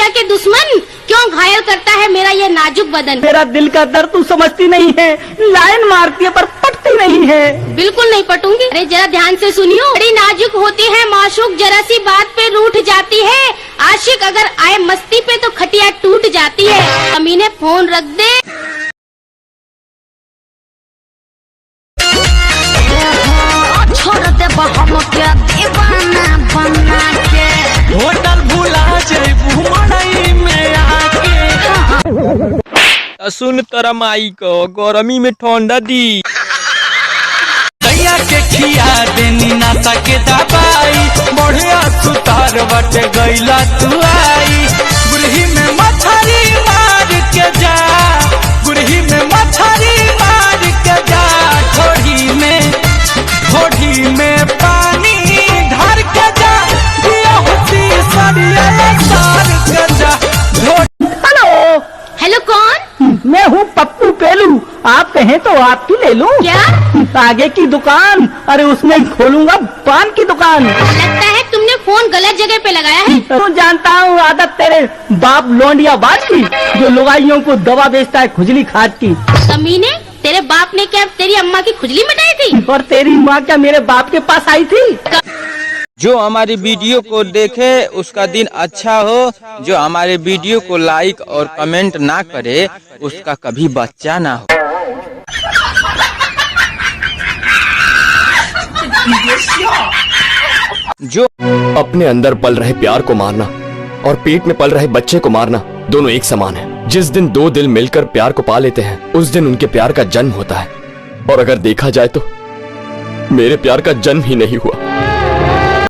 जिगर के दुश्मन, क्यों घायल करता है मेरा ये नाजुक बदन। मेरा दिल का दर्द तू समझती नहीं है, लाइन मारती है पर पटती नहीं है। बिल्कुल नहीं पटूंगी। अरे जरा ध्यान से सुनियो, बड़ी नाजुक होती है माशूक, जरा सी बात पे रूठ जाती है। आशिक अगर आए मस्ती पे तो खटिया टूट जाती है। अमीने फोन रख दे। छोड़ दे दीवाना बना के, होटल भुला जइबू मड़ई में आके। सुन तोरा माई को गरमी में ठंडा दी। दैया के खिया देनी नाता के दबाई, बढ़िया सुतार बटे गईला तू आई। गुरही में मछरी मार के जा, गुरही में मछरी मार के जा। घोड़ी में पानी ढार के जा, हेलो हेलो कौन? मैं हूँ पप्पू पेलू, आप कहें तो आपकी ले लूं। क्या? आगे की दुकान, अरे उसमें खोलूंगा पान की दुकान। लगता है तुमने फोन गलत जगह पे लगाया है। तो जानता हूँ आदत तेरे बाप लौंडिया बात की, जो लुगाइयों को दवा बेचता है खुजली खाद की। कमीने, तेरे बाप ने क्या तेरी अम्मा की खुजली मिटाई थी? और तेरी माँ क्या मेरे बाप के पास आई थी? जो हमारी वीडियो को देखे उसका दिन अच्छा हो, जो हमारे वीडियो को लाइक और कमेंट ना करे उसका कभी बच्चा ना हो। जो अपने अंदर पल रहे प्यार को मारना और पेट में पल रहे बच्चे को मारना दोनों एक समान है। जिस दिन दो दिल मिलकर प्यार को पा लेते हैं उस दिन उनके प्यार का जन्म होता है। और अगर देखा जाए तो मेरे प्यार का जन्म ही नहीं हुआ।